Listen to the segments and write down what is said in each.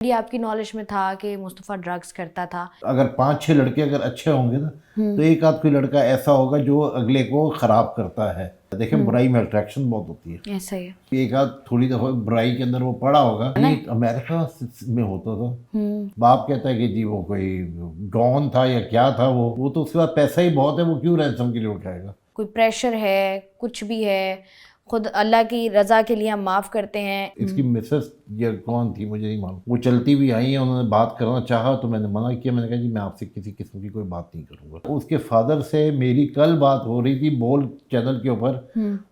ये आपकी नॉलेज में था कि मुस्तफ़ा ड्रग्स करता था? अगर 5-6 लड़के अगर अच्छे होंगे ना तो एक आध कोई लड़का ऐसा होगा जो अगले को खराब करता है। देखें, बुराई में अट्रैक्शन बहुत होती है। ऐसा ही है। एक आध थोड़ी दफा बुराई के अंदर वो पड़ा होगा। है ना? ये अमेरिका में होता था। बाप कहता है कि जी वो कोई डॉन था या क्या था, वो तो उसके बाद पैसा ही बहुत है, वो क्यों रैंसम के लिए उठाएगा। कोई प्रेशर है, कुछ भी है, खुद अल्लाह की रज़ा के लिए हम माफ़ करते हैं। इसकी मिसेस ये कौन थी मुझे नहीं मालूम, वो चलती भी आई है, उन्होंने बात करना चाहा तो मैंने मना किया। मैंने कहा जी मैं आपसे किसी किस्म की कोई बात नहीं करूँगा। उसके फादर से मेरी कल बात हो रही थी बोल चैनल के ऊपर।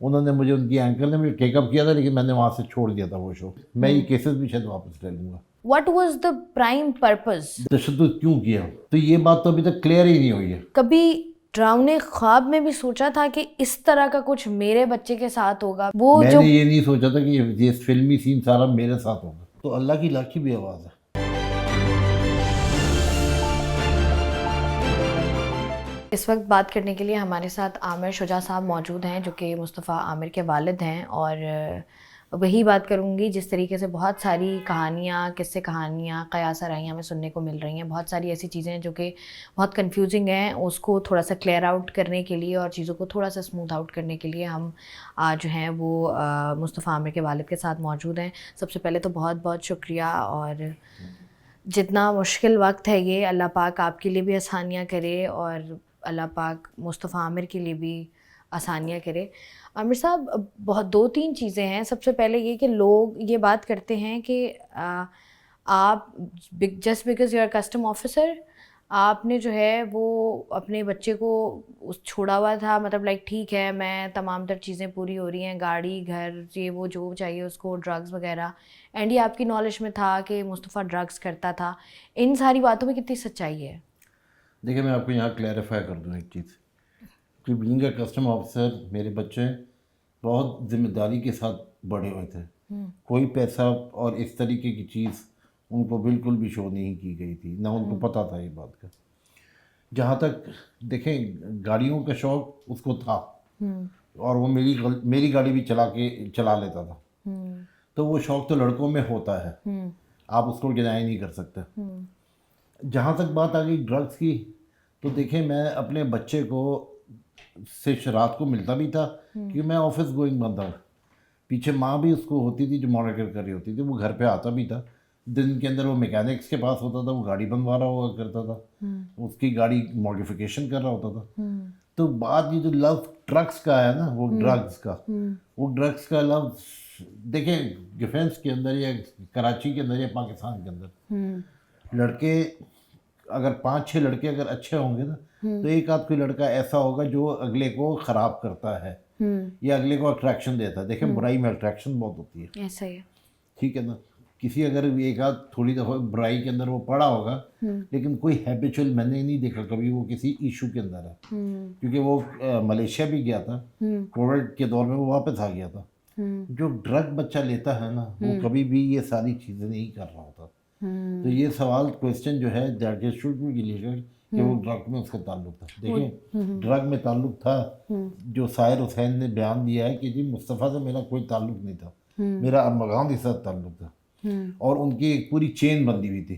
उन्होंने मुझे, उनकी एंकर ने मुझे टेकअप किया था, लेकिन मैंने वहाँ से छोड़ दिया था वो शो। मैं ये केसेस भी शायद वापस ले लूँगा। What was the prime purpose? तशद्दुद क्यों किया, तो ये बात तो अभी तक क्लियर ही नहीं हुई है। कभी डरावने ख्वाब में भी सोचा था कि इस तरह का कुछ मेरे बच्चे के साथ होगा? वो जो मैंने ये नहीं सोचा था कि ये फिल्मी सीन सारा मेरे साथ होगा। तो अल्लाह की लाखी भी आवाज़ है। इस वक्त बात करने के लिए हमारे साथ आमिर शुजा साहब मौजूद हैं, जो कि मुस्तफ़ा आमिर के वालिद हैं। और वही बात करूँगी जिस तरीके से बहुत सारी कहानियाँ, किस्से कहानियाँ, क़यास आराइयाँ में सुनने को मिल रही हैं। बहुत सारी ऐसी चीज़ें हैं जो कि बहुत कंफ्यूजिंग हैं। उसको थोड़ा सा क्लियर आउट करने के लिए और चीज़ों को थोड़ा सा स्मूथ आउट करने के लिए हम आज जो हैं वो मुस्तफ़ा आमिर के वालिद के साथ मौजूद हैं। सबसे पहले तो बहुत बहुत शुक्रिया। और जितना मुश्किल वक्त है ये, अल्लाह पाक आपके लिए भी आसानियाँ करे और अल्लाह पाक मुस्तफ़ा आमिर के लिए भी आसानियाँ करे। आमिर साहब, बहुत 2-3 चीज़ें हैं। सबसे पहले ये कि लोग ये बात करते हैं कि आप just because you are custom officer, आपने जो है वो अपने बच्चे को उस छोड़ा हुआ था। मतलब लाइक ठीक है, मैं तमाम तर चीज़ें पूरी हो रही हैं, गाड़ी, घर, ये वो जो चाहिए उसको, ड्रग्स वगैरह, एंड ये आपकी नॉलेज में था कि मुस्तफ़ा ड्रग्स करता था। इन सारी बातों में कितनी सच्चाई है? देखिए, मैं आपको यहाँ क्लैरिफाई कर दूँ एक चीज़ कि बीइंग अ कस्टम ऑफिसर मेरे बच्चे बहुत ज़िम्मेदारी के साथ बड़े हुए थे। कोई पैसा और इस तरीके की चीज़ उनको बिल्कुल भी शो नहीं की गई थी, ना उनको पता था ये बात का। जहाँ तक देखें, गाड़ियों का शौक़ उसको था और वो मेरी गाड़ी भी चला लेता था। तो वो शौक़ तो लड़कों में होता है, आप उसको डिनाई नहीं कर सकते। जहाँ तक बात आ गई ड्रग्स की, तो देखें, मैं अपने बच्चे को से रात को मिलता भी था कि मैं ऑफिस गोइंग बंदा हूँ। पीछे माँ भी उसको होती थी जो मॉनिटर कर रही होती थी। वो घर पे आता भी था, दिन के अंदर वो मैकेनिक्स के पास होता था, वो गाड़ी बनवा रहा हुआ करता था, उसकी गाड़ी मॉडिफिकेशन कर रहा होता था। तो बात ये जो लव ड्रग्स का है ना, वो ड्रग्स का लव, देखें, डिफेंस के अंदर या कराची के अंदर या पाकिस्तान के अंदर लड़के अगर 5-6 लड़के अगर अच्छे होंगे ना तो एक आध कोई लड़का ऐसा होगा जो अगले को ख़राब करता है या अगले को अट्रैक्शन देता है। देखें, बुराई में अट्रैक्शन बहुत होती है। ऐसा ही है। ठीक है ना, किसी अगर एक आध थोड़ी दफ़ा बुराई के अंदर वो पड़ा होगा, लेकिन कोई हैबिचुअल मैंने नहीं देखा कभी वो किसी इशू के अंदर है। क्योंकि वो मलेशिया भी गया था, कोविड के दौर में वो वापस आ गया था। जो ड्रग बच्चा लेता है ना, वो कभी भी ये सारी चीज़ें नहीं कर रहा होता। तो ये सवाल, क्वेश्चन जो है that is should be clear कि वो ड्रग में उसका ताल्लुक था। देखिए, ड्रग में ताल्लुक था। जो साहिर हुसैन ने बयान दिया है कि जी मुस्तफ़ा से मेरा कोई ताल्लुक नहीं था, मेरा अरमगान के साथ ताल्लुक था, और उनकी एक पूरी चेन बंधी हुई थी।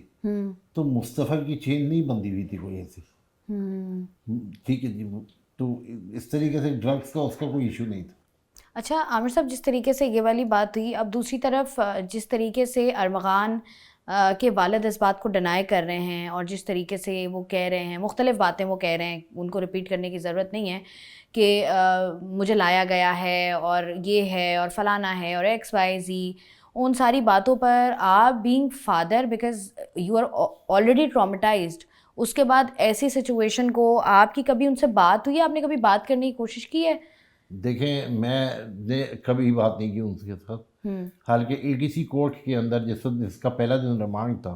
तो मुस्तफ़ा की चेन नहीं बंधी हुई थी कोई ऐसी। ठीक है जी। तो इस तरीके से ड्रग्स का उसका कोई इशू नहीं था। अच्छा आमिर साहब, जिस तरीके से ये वाली बात हुई, अब दूसरी तरफ जिस तरीके से अरमगान के वालिद इस बात को डिनाई कर रहे हैं और जिस तरीके से वो कह रहे हैं, मुख्तलिफ़ बातें वो कह रहे हैं, उनको रिपीट करने की ज़रूरत नहीं है कि मुझे लाया गया है और ये है और फलाना है और XYZ, उन सारी बातों पर आप being father, because you are already traumatised, उसके बाद ऐसी सिचुएशन को आपकी कभी उनसे बात हुई है? आपने कभी बात करने की कोशिश की है? देखें, मैंने कभी बात नहीं की उनके साथ। हालांकि ADC कोर्ट के अंदर जिसका पहला दिन रिमांड था,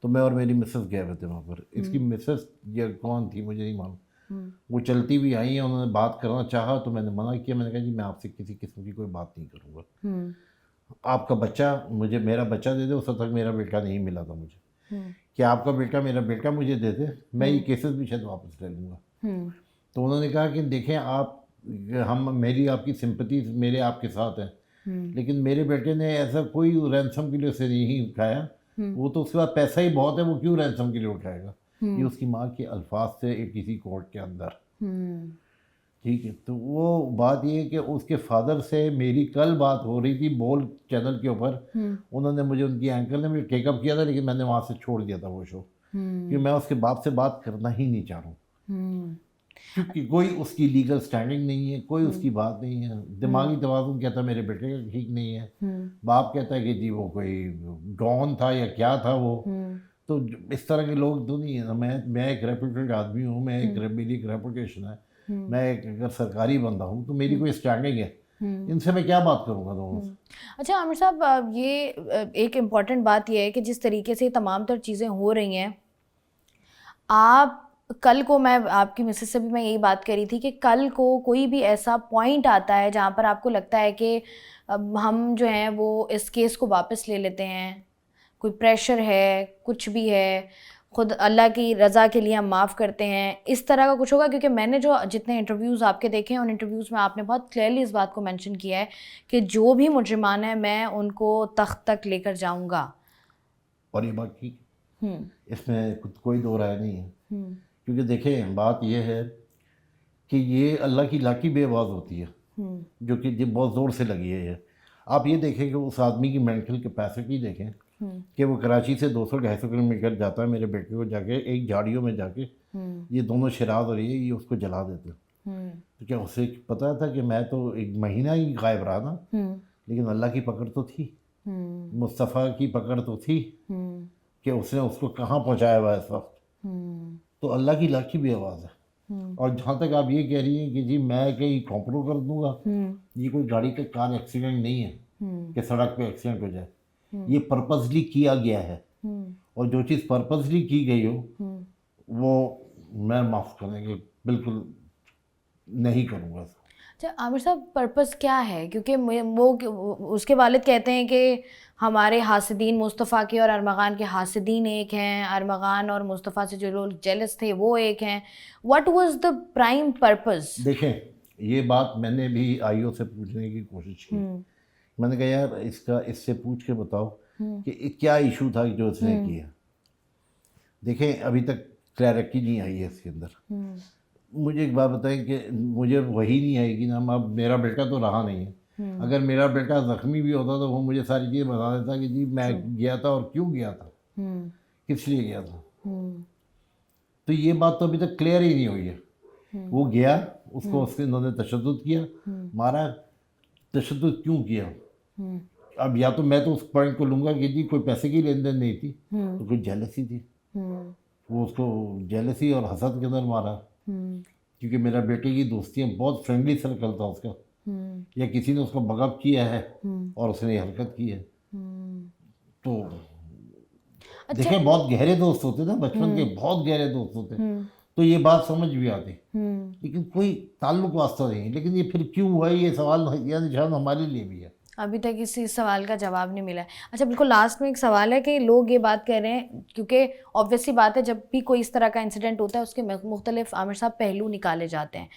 तो मैं और मेरी मिसेस गए हुए थे वहाँ पर। इसकी मिसेस ये कौन थी मुझे नहीं मालूम। वो चलती भी आई हैं, उन्होंने बात करना चाहा तो मैंने मना किया। मैंने कहा जी मैं आपसे किसी किस्म की कोई बात नहीं करूँगा। आपका बच्चा मुझे, मेरा बच्चा दे दे। उस वक्त तक मेरा बेटा नहीं मिला था मुझे, कि आपका बेटा, मेरा बेटा मुझे दे दे, मैं ये केसेस भी शायद वापस ले लूँगा। तो उन्होंने कहा कि देखें आप, मेरी आपकी सिंपैथी मेरे आपके साथ है, लेकिन मेरे बेटे ने ऐसा कोई रैंसम के लिए उसे नहीं उठाया वो तो उसके बाद पैसा ही बहुत है, वो क्यों रैंसम के लिए उठाएगा। ये उसकी माँ के अल्फाज से एक किसी कोर्ट के अंदर, ठीक है। तो वो बात ये है कि उसके फादर से मेरी कल बात हो रही थी बोल चैनल के ऊपर, उन्होंने मुझे, उनकी एंकर ने मुझे टेकअप किया था, लेकिन मैंने वहाँ से छोड़ दिया था वो शो, क्योंकि मैं उसके बाप से बात करना ही नहीं चाह रहा हूँ, क्योंकि कोई उसकी लीगल स्टैंडिंग नहीं है, कोई उसकी बात नहीं है। दिमागी तवाज़ुन कहता है मेरे बेटे का ठीक नहीं है, बाप कहता है कि जी वो कोई डॉन था या क्या था वो। तो इस तरह के लोग तो नहीं है ना। मैं एक रेपुटेड आदमी हूँ, मैं एक मेरी एक रेपुटेशन है, मैं एक अगर सरकारी बंदा हूँ तो मेरी कोई स्टैंडिंग है, इनसे मैं क्या बात करूँगा दोनों से। अच्छा आमिर साहब, ये एक इम्पॉर्टेंट बात यह है कि जिस तरीके से तमाम तर चीज़ें हो रही हैं, आप कल को, मैं आपकी मिसेस से भी मैं यही बात करी थी कि कल को कोई भी ऐसा पॉइंट आता है जहाँ पर आपको लगता है कि हम जो हैं वो इस केस को वापस ले लेते हैं, कोई प्रेशर है, कुछ भी है, खुद अल्लाह की रज़ा के लिए हम माफ़ करते हैं, इस तरह का कुछ होगा? क्योंकि मैंने जो जितने इंटरव्यूज़ आपके देखे हैं, उन इंटरव्यूज़ में आपने बहुत क्लियरली इस बात को मेंशन किया है कि जो भी मुजरिमान है मैं उनको तख्त तक लेकर जाऊंगा। और ये बात ठीक, इसमें कोई दो राय नहीं है, क्योंकि देखें बात यह है कि ये अल्लाह की लाठी बेआवाज़ होती है, जो कि बहुत ज़ोर से लगी है ये। आप ये देखें कि उस आदमी की मेंटल कैपेसिटी देखें कि वो कराची से 200-250 किलोमीटर जाता है मेरे बेटे को जाके एक झाड़ियों में जाके, ये दोनों शराब और ये उसको जला देते हैं। तो क्या उसे पता था कि मैं तो एक महीना ही गायब रहा ना, लेकिन अल्लाह की पकड़ तो थी, मुस्तफ़ा की पकड़ तो थी कि उसने उसको कहाँ पहुँचाया हुआ इस वक्त। तो अल्लाह की लाठी भी आवाज़ है। और जहाँ तक आप ये कह रही हैं कि जी मैं कहीं कॉम्प्रो कर दूंगा, ये कोई गाड़ी का कार एक्सीडेंट नहीं है कि सड़क पे एक्सीडेंट हो जाए, ये पर्पसली किया गया है, और जो चीज़ पर्पसली की गई हो वो मैं माफ़ करेंगे बिल्कुल नहीं करूँगा। अच्छा आमिर साहब, पर्पस क्या है? क्योंकि वो उसके वालिद कहते हैं कि हमारे हासिदीन मुस्तफ़ा के और अरमगान के हासिदीन एक हैं, अरमगान और मुस्तफ़ा से जो लोग जेलस थे वो एक हैं। What was the prime purpose? देखें ये बात मैंने भी आईओ से पूछने की कोशिश की, मैंने कहा यार इससे पूछ के बताओ कि क्या इशू था जो उसने किया। देखें अभी तक क्लैरिटी नहीं आई है इसके अंदर। मुझे एक बात बताएं कि मुझे वही नहीं आएगी ना, अब मेरा बेटा तो रहा नहीं है, अगर मेरा बेटा ज़ख्मी भी होता तो वो मुझे सारी चीज़ें बता देता कि जी मैं गया था और क्यों गया था, किस लिए गया था। तो ये बात तो अभी तक क्लियर ही नहीं हुई है। वो गया, उसको उसके उन्होंने तशद्दुद किया, मारा, तशद्दुद क्यों किया। अब या तो मैं तो उस पॉइंट को लूँगा कि जी कोई पैसे की लेन देन नहीं थी, तो कोई जेलसी थी, वो उसको जेलसी और हसद के अंदर मारा, क्योंकि मेरा बेटे की दोस्तियाँ बहुत फ्रेंडली सर्कल था उसका, या किसी ने उसको बगअप किया है और उसने ये हरकत की है। तो अच्छा, देखें बहुत गहरे दोस्त होते ना बचपन के, बहुत गहरे दोस्त होते, तो ये बात समझ भी आती, लेकिन कोई ताल्लुक वास्ता नहीं। लेकिन ये फिर क्यों हुआ, ये सवाल या निशान हमारे लिए भी है, अभी तक इस सवाल का जवाब नहीं मिला है। अच्छा बिल्कुल लास्ट में एक सवाल है कि लोग ये बात कह रहे हैं, क्योंकि ऑब्वियसली बात है जब भी कोई इस तरह का इंसिडेंट होता है उसके मुख्तलिफ आमिर साहब पहलू निकाले जाते हैं।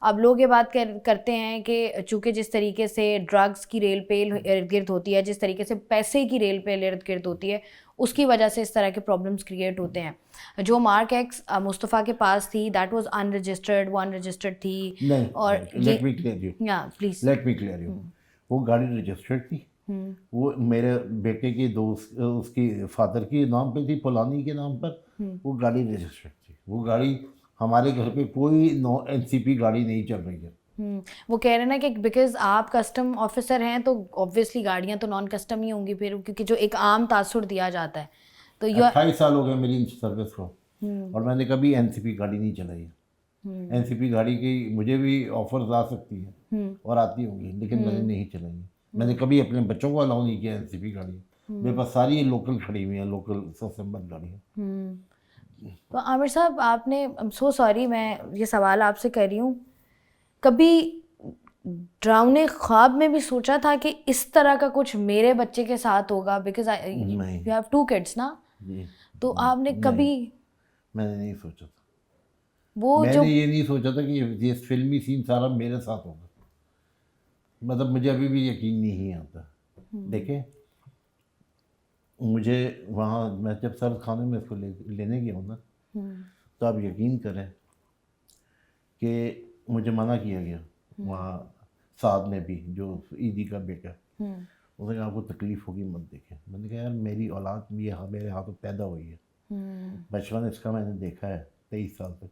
अब लोग ये बात करते हैं कि चूँकि जिस तरीके से ड्रग्स की रेल पेल इर्द गिर्द होती है, जिस तरीके से पैसे की रेल पेल इर्द गिर्द होती है, उसकी वजह से इस तरह के प्रॉब्लम्स क्रिएट होते हैं। जो मार्क एक्स मुस्तफ़ा के पास थी दैट वाज अनरजिस्टर्ड, वो अनरजिस्टर्ड थी। नहीं, और let me clear you, please let me clear you, वो गाड़ी रजिस्टर्ड थी, वो मेरे बेटे के दोस्त उसकी फादर के नाम पे थी, पुलानी के नाम पर, वो गाड़ी रजिस्टर्ड थी। वो गाड़ी हमारे घर पे कोई एनसीपी गाड़ी नहीं चल रही है। वो कह रहे हैं ना कि बिकॉज आप कस्टम ऑफिसर हैं तो ऑब्वियसली गाड़ियाँ तो नॉन कस्टम ही होंगी फिर, क्योंकि जो एक आम तासुर दिया जाता है। तो 28 साल हो गए मेरी सर्विस को, और मैंने कभी एनसीपी गाड़ी नहीं चलाई है। एनसीपी गाड़ी की मुझे भी ऑफर्स आ सकती है और आती होंगी, लेकिन मैंने नहीं चलाई है। मैंने कभी अपने बच्चों को अलाउ नहीं किया एनसीपी गाड़ी। मेरे पास सारी लोकल खड़ी हुई हैं, लोकल सस्टेनेबल गाड़ियाँ। तो आमिर साहब आपने, आई एम सो सॉरी मैं ये सवाल आपसे कर रही हूँ, कभी डरावने ख्वाब में भी सोचा था कि इस तरह का कुछ मेरे बच्चे के साथ होगा? बिकॉज यू हैव 2 किड्स ना, तो आपने कभी, मैंने नहीं सोचा था, मैंने ये नहीं सोचा था कि ये फिल्मी सीन सारा मेरे साथ होगा। मतलब मुझे अभी भी यकीन नहीं आता। देखें मुझे वहाँ मैं जब सर्द खाने में इसको लेने गया हूँ ना, तो आप यकीन करें कि मुझे मना किया गया वहाँ साहब ने भी, जो ईदी का बेटा, उसने कहा आपको तकलीफ़ होगी मत देखें। मैंने कहा यार मेरी औलाद भी मेरे हाथों पैदा हुई है, बचपन इसका मैंने देखा है 23 साल तक।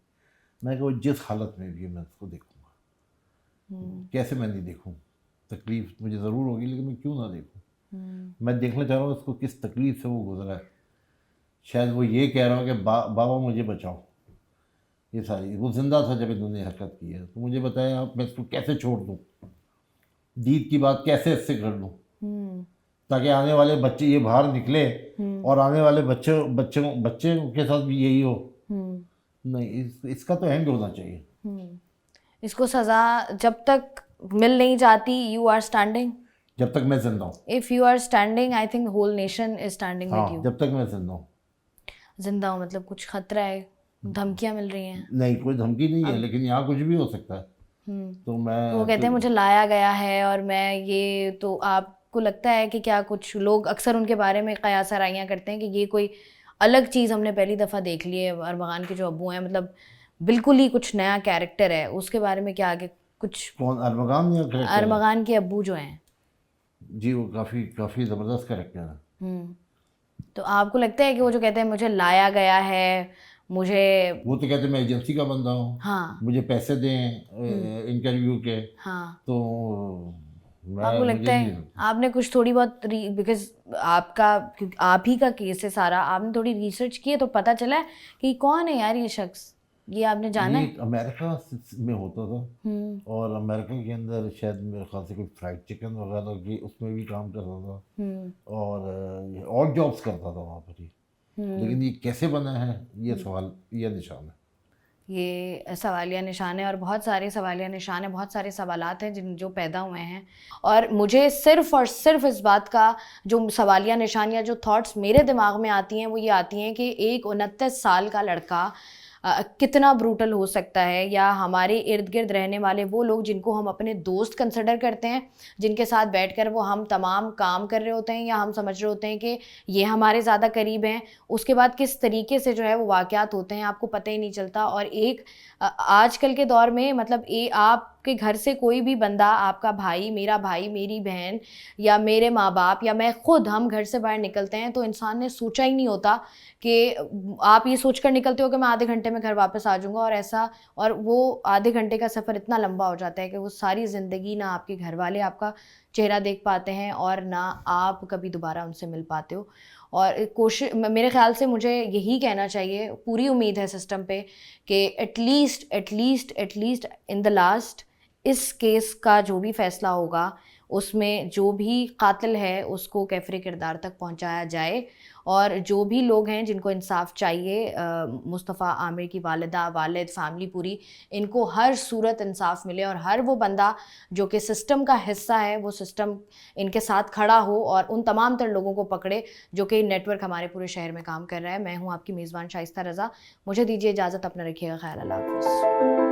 मैं कहा जिस हालत में भी है मैं उसको देखूँगा, कैसे मैं नहीं देखूँ, तकलीफ़ मुझे ज़रूर होगी लेकिन मैं क्यों ना देखूँ। मैं देखना चाह रहा हूँ उसको किस तकलीफ़ से वो गुजरा है। शायद वो ये कह रहा हूँ कि बाबा मुझे बचाओ, ये सारी, वो ज़िंदा था जब इन्होंने हरकत की है, तो मुझे बताया आप मैं इसको कैसे छोड़ दूँ, दीद की बात कैसे इससे कर लूँ, ताकि आने वाले बच्चे ये बाहर निकले और आने वाले बच्चे के साथ भी यही हो। नहीं, इसका तो एंड होना चाहिए। इसको सज़ा जब तक मिल नहीं जाती, यू आर स्टैंडिंग। जब तक मैं जिंदा हूँ। If you are standing, I think whole nation is standing with you. जब तक मैं जिंदा हूँ। जिंदा हूँ मतलब कुछ खतरा है, धमकियाँ मिल रही हैं? नहीं, कोई धमकी नहीं है, लेकिन यहाँ कुछ भी हो सकता है। तो मैं वो कहते हैं मुझे लाया गया है और मैं ये, तो आपको लगता है कि क्या कुछ लोग अक्सर उनके बारे में कयास आराइयाँ करते हैं कि ये कोई अलग चीज़ हमने पहली दफ़ा देख ली है, अरमगान के जो अब्बू हैं मतलब बिल्कुल ही कुछ नया कैरेक्टर है, उसके बारे में क्या आगे कुछ? कौन, अरमगान या कैरेक्टर? अरमगान के अब्बू जो हैं जी, वो काफ़ी ज़बरदस्त कैरेक्टर है। तो आपको लगता है कि वो जो कहते हैं मुझे लाया गया है, मुझे, वो तो कहते हैं मैं एजेंसी का बंदा हूँ, हाँ, मुझे पैसे दें इंटरव्यू के, हाँ, तो आपको लगता है आपने कुछ थोड़ी बहुत बिकॉज आपका, क्योंकि आप ही का केस है सारा, आपने थोड़ी रिसर्च की है तो पता चला है कि कौन है यार ये शख्स, ये आपने जाना है? अमेरिका में होता था और अमेरिका के अंदर शायद मेरे ख्याल से कोई फ्राइड चिकन वगैरह की उसमें भी काम करता था और जॉब्स करता था वहाँ पर ही। लेकिन ये कैसे बना है, ये सवाल, ये निशान है, ये सवालिया निशान है और बहुत सारे सवालिया निशान है, बहुत सारे सवालात हैं जो पैदा हुए हैं। और मुझे सिर्फ़ और सिर्फ इस बात का जो सवालिया निशान या जो थॉट्स मेरे दिमाग में आती हैं वो ये आती हैं कि एक 29 साल का लड़का कितना ब्रूटल हो सकता है, या हमारे इर्द गिर्द रहने वाले वो लोग जिनको हम अपने दोस्त कंसिडर करते हैं, जिनके साथ बैठकर वो हम तमाम काम कर रहे होते हैं या हम समझ रहे होते हैं कि ये हमारे ज़्यादा करीब हैं, उसके बाद किस तरीके से जो है वो वाक़यात होते हैं आपको पता ही नहीं चलता। और एक आजकल के दौर में मतलब आपके घर से कोई भी बंदा, आपका भाई, मेरी बहन या मेरे माँ बाप या मैं खुद, हम घर से बाहर निकलते हैं तो इंसान ने सोचा ही नहीं होता कि आप ये सोचकर निकलते हो कि मैं आधे घंटे में घर वापस आ जाऊंगा, और ऐसा, और वो आधे घंटे का सफ़र इतना लंबा हो जाता है कि वो सारी ज़िंदगी ना आपके घर वाले आपका चेहरा देख पाते हैं और ना आप कभी दोबारा उनसे मिल पाते हो। और कोशिश, मेरे ख़्याल से मुझे यही कहना चाहिए, पूरी उम्मीद है सिस्टम पे कि एटलीस्ट इन द लास्ट इस केस का जो भी फ़ैसला होगा उसमें जो भी कातिल है उसको कैफ़रे किरदार तक पहुंचाया जाए, और जो भी लोग हैं जिनको इंसाफ चाहिए, मुस्तफ़ा आमिर की वालिदा, वालिद, फैमिली पूरी, इनको हर सूरत इंसाफ मिले और हर वो बंदा जो कि सिस्टम का हिस्सा है वो सिस्टम इनके साथ खड़ा हो और उन तमाम तर लोगों को पकड़े जो कि नेटवर्क हमारे पूरे शहर में काम कर रहा है। मैं हूँ आपकी मेज़बान शाइस्ता रज़ा, मुझे दीजिए इजाज़त, अपना रखिएगा ख्याल, अल्लाह हाफ़िज़।